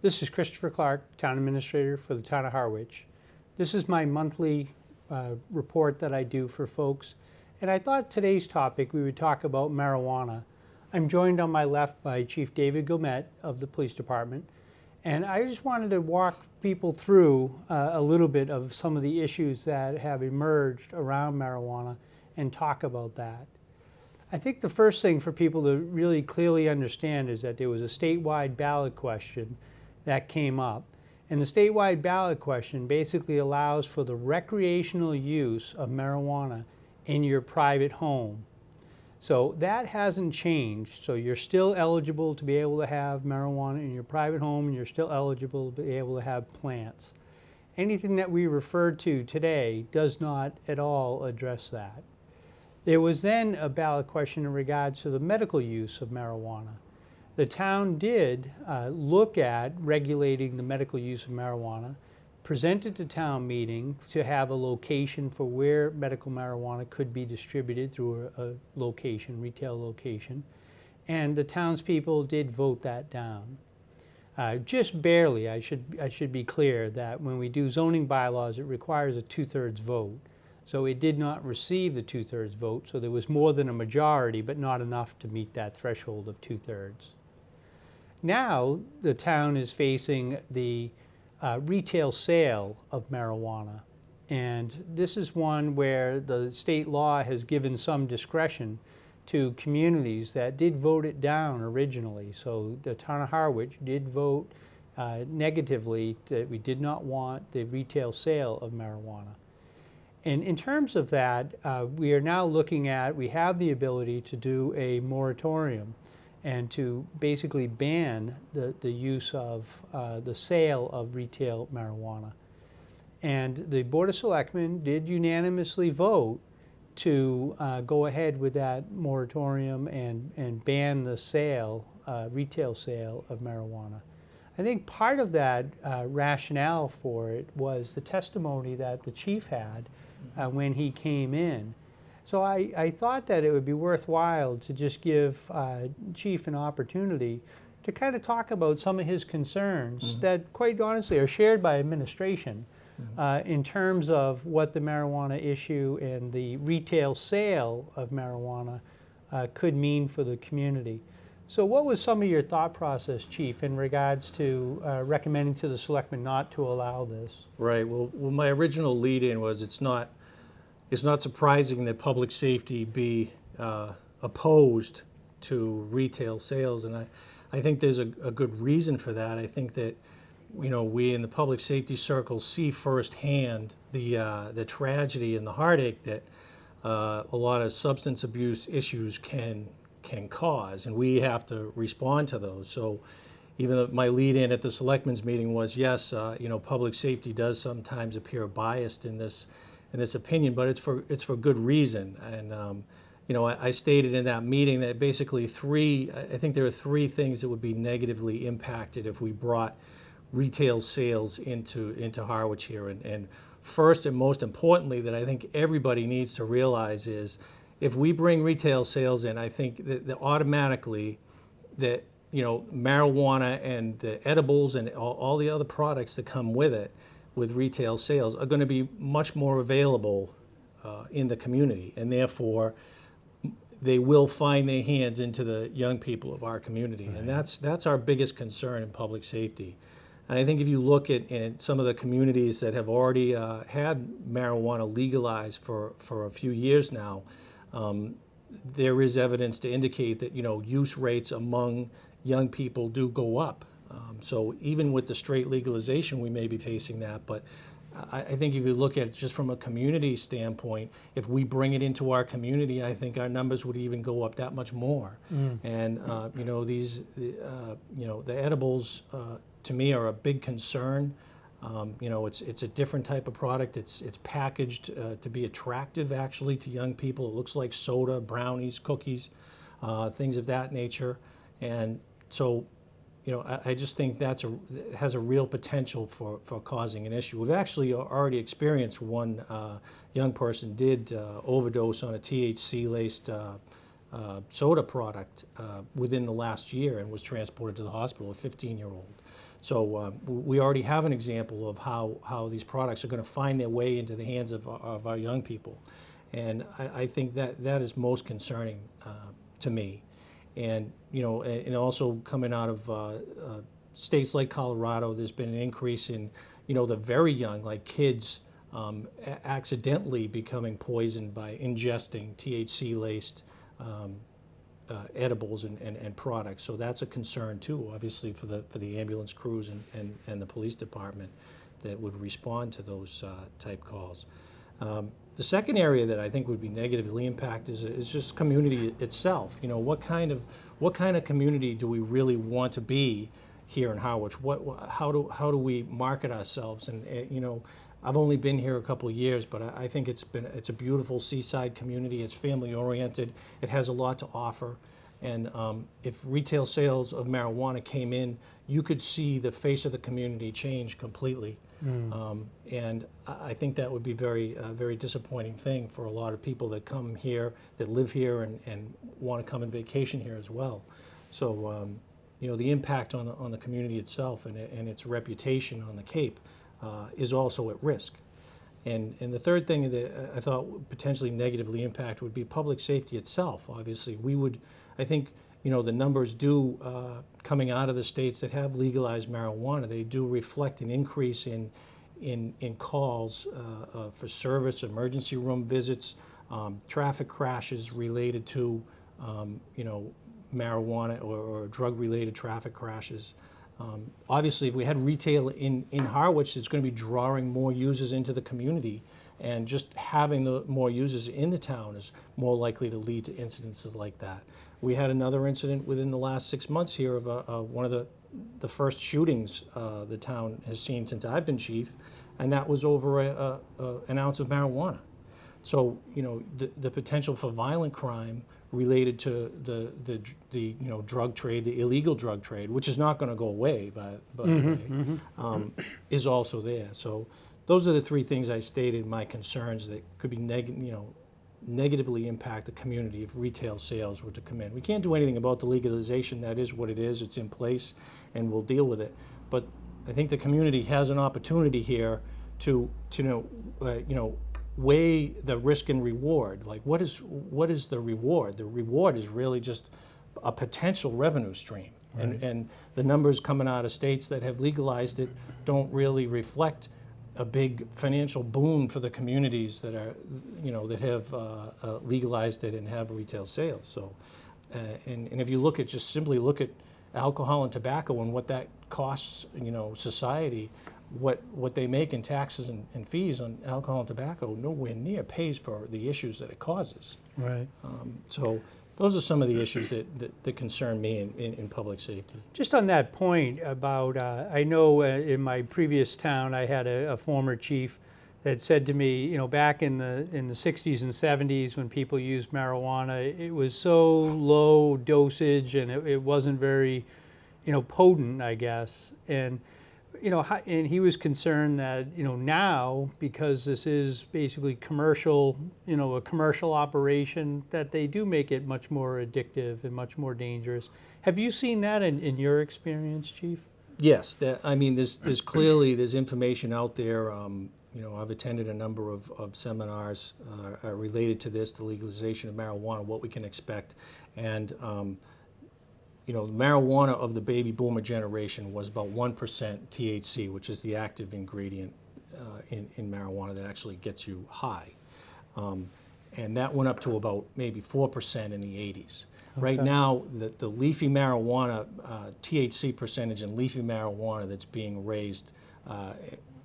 This is Christopher Clark, Town Administrator for the Town of Harwich. This is my monthly report that I do for folks, and I thought today's topic we would talk about marijuana. I'm joined on my left by Chief David Gomet of the Police Department, and I just wanted to walk people through a little bit of some of the issues that have emerged around marijuana and talk about that. I think the first thing for people to really clearly understand is that there was a statewide ballot question that came up. And the statewide ballot question basically allows for the recreational use of marijuana in your private home. So that hasn't changed. So you're still eligible to be able to have marijuana in your private home, and you're still eligible to be able to have plants. Anything that we referred to today does not at all address that. There was then a ballot question in regards to the medical use of marijuana. The town did look at regulating the medical use of marijuana, presented to town meeting to have a location for where medical marijuana could be distributed through a location, retail location, and the townspeople did vote that down. Just barely. I should be clear that when we do zoning bylaws, it requires a 2/3 vote. So it did not receive the 2/3 vote, so there was more than a majority, but not enough to meet that threshold of 2/3. Now the town is facing the retail sale of marijuana, and this is one where the state law has given some discretion to communities that did vote it down originally. So the town of Harwich did vote negatively that we did not want the retail sale of marijuana. And in terms of that, we are now looking at, we have the ability to do a moratorium and to basically ban the use of the sale of retail marijuana. And the Board of Selectmen did unanimously vote to go ahead with that moratorium and ban the sale, retail sale of marijuana. I think part of that rationale for it was the testimony that the chief had when he came in. So I thought that it would be worthwhile to just give Chief an opportunity to kind of talk about some of his concerns that quite honestly are shared by administration in terms of what the marijuana issue and the retail sale of marijuana could mean for the community. So what was some of your thought process, Chief, in regards to recommending to the selectmen not to allow this? Right. Well, my original lead-in was it's not surprising that public safety be opposed to retail sales, and I think there's a good reason for that. I think that we in the public safety circles see firsthand the tragedy and the heartache that a lot of substance abuse issues can cause, and we have to respond to those. So even though my lead-in at the selectmen's meeting was, yes, public safety does sometimes appear biased in this opinion, but it's for good reason. And I stated in that meeting that basically I think there are three things that would be negatively impacted if we brought retail sales into Harwich here. And first and most importantly, that I think everybody needs to realize is, if we bring retail sales in, I think that automatically that marijuana and the edibles and all the other products that come with it, with retail sales, are going to be much more available in the community, and therefore they will find their hands into the young people of our community. Right. And that's our biggest concern in public safety. And I think if you look at some of the communities that have already had marijuana legalized for a few years now, there is evidence to indicate that use rates among young people do go up. So even with the straight legalization, we may be facing that. But I think if you look at it just from a community standpoint, if we bring it into our community, I think our numbers would even go up that much more. And the edibles to me are a big concern. It's a different type of product. It's packaged to be attractive actually to young people. It looks like soda, brownies, cookies, things of that nature. And so I just think it has a real potential for causing an issue. We've actually already experienced one young person did overdose on a THC-laced soda product within the last year and was transported to the hospital, a 15-year-old. So we already have an example of how these products are going to find their way into the hands of our young people. And I think that is most concerning to me. And, and also coming out of states like Colorado, there's been an increase in, the very young, like kids, accidentally becoming poisoned by ingesting THC-laced edibles and products. So that's a concern too, obviously, for the ambulance crews and the police department that would respond to those type calls. The second area that I think would be negatively impacted is just community itself. What kind of community do we really want to be here in Harwich? How do we market ourselves? And I've only been here a couple of years, but I think it's a beautiful seaside community. It's family oriented. It has a lot to offer. And if retail sales of marijuana came in, you could see the face of the community change completely. And I think that would be very disappointing thing for a lot of people that come here, that live here, and want to come and vacation here as well. So, the impact on the community itself and its reputation on the Cape is also at risk. And the third thing that I thought would potentially negatively impact would be public safety itself. Obviously, I think, the numbers do, coming out of the states that have legalized marijuana, they do reflect an increase in calls for service, emergency room visits, traffic crashes related to, marijuana or drug-related traffic crashes. Obviously, if we had retail in Harwich, it's going to be drawing more users into the community, and just having more users in the town is more likely to lead to incidences like that. We had another incident within the last 6 months here of one of the first shootings the town has seen since I've been chief, and that was over an ounce of marijuana. So, the potential for violent crime related to the drug trade, the illegal drug trade, which is not going to go away, by the way, is also there. So those are the three things I stated, my concerns that could be negatively impact the community if retail sales were to come in. We can't do anything about the legalization. That is what it is. It's in place, and we'll deal with it. But I think the community has an opportunity here to weigh the risk and reward. Like, what is the reward? The reward is really just a potential revenue stream. Right. And the numbers coming out of states that have legalized it don't really reflect a big financial boon for the communities that are, that have legalized it and have retail sales. So, and if you simply look at alcohol and tobacco and what that costs, society, what they make in taxes and fees on alcohol and tobacco nowhere near pays for the issues that it causes. Right. So those are some of the issues that concern me in public safety. Just on that point about, I know in my previous town I had a former chief that said to me, back in the 60s and 70s when people used marijuana, it was so low dosage and it wasn't very, potent, I guess. And and he was concerned that, now, because this is basically commercial, a commercial operation, that they do make it much more addictive and much more dangerous. Have you seen that in your experience, Chief? Yes, there's clearly information out there. I've attended a number of seminars related to this, the legalization of marijuana, what we can expect, and the marijuana of the baby boomer generation was about 1% THC, which is the active ingredient in marijuana that actually gets you high. And that went up to about maybe 4% in the 80s. Okay. Right now, the leafy marijuana, THC percentage in leafy marijuana that's being raised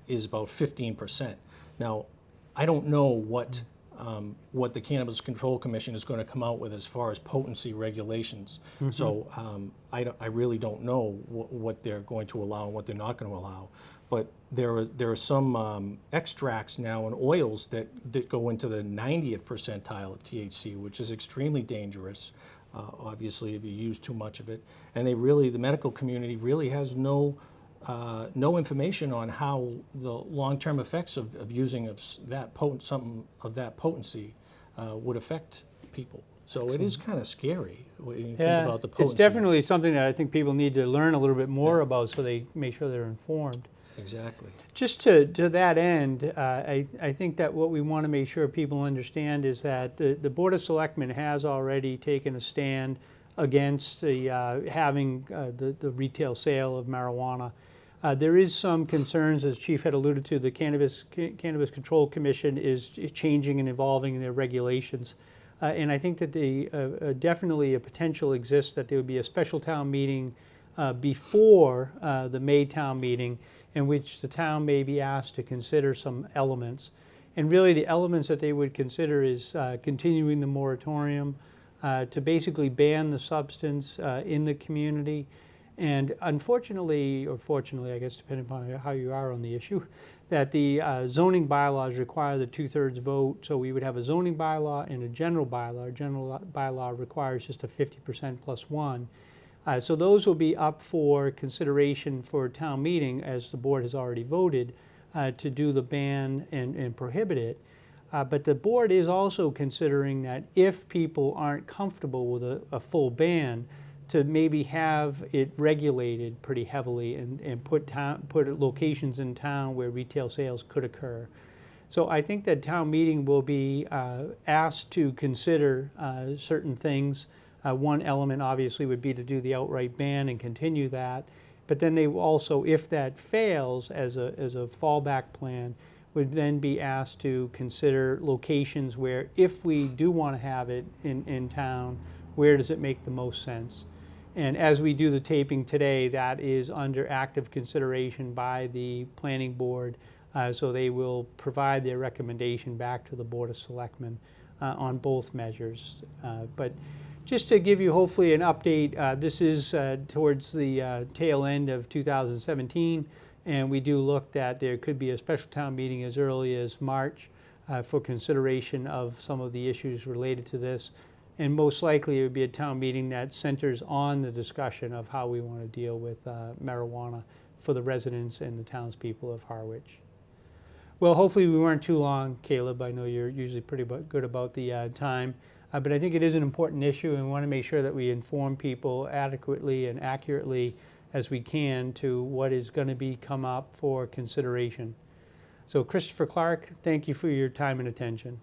is about 15%. Now, I don't know what the Cannabis Control Commission is going to come out with as far as potency regulations. Mm-hmm. So I really don't know what they're going to allow and what they're not going to allow. But there are some extracts now and oils that go into the 90th percentile of THC, which is extremely dangerous, obviously, if you use too much of it. And the medical community really has no information on how the long-term effects of using something of that potency would affect people. So it is kind of scary when you think Yeah, about the potency. it's definitely something that I think people need to learn a little bit more about so they make sure they're informed. Exactly. Just to that end, I think that what we want to make sure people understand is that the Board of Selectmen has already taken a stand against the, having the retail sale of marijuana. There is some concerns, as Chief had alluded to, the Cannabis Control Commission is changing and evolving in their regulations. And I think that definitely a potential exists that there would be a special town meeting before the May town meeting, in which the town may be asked to consider some elements. And really the elements that they would consider is continuing the moratorium, to basically ban the substance in the community. And unfortunately, or fortunately, I guess depending upon how you are on the issue, that the zoning bylaws require the 2/3 vote. So we would have a zoning bylaw and a general bylaw. A general bylaw requires just a 50% plus one. So those will be up for consideration for town meeting, as the board has already voted to do the ban and prohibit it. But the board is also considering that if people aren't comfortable with a full ban, to maybe have it regulated pretty heavily and put locations in town where retail sales could occur. So I think that town meeting will be asked to consider certain things. One element obviously would be to do the outright ban and continue that. But then they will also, if that fails as a fallback plan, would then be asked to consider locations where, if we do want to have it in town, where does it make the most sense? And as we do the taping today, that is under active consideration by the planning board. So they will provide their recommendation back to the Board of Selectmen on both measures. But just to give you hopefully an update, this is towards the tail end of 2017, and we do look that there could be a special town meeting as early as March for consideration of some of the issues related to this. And most likely it would be a town meeting that centers on the discussion of how we want to deal with marijuana for the residents and the townspeople of Harwich. Well, hopefully we weren't too long, Caleb. I know you're usually pretty good about the time. But I think it is an important issue, and we want to make sure that we inform people adequately and accurately as we can to what is going to be come up for consideration. So Christopher Clark, thank you for your time and attention.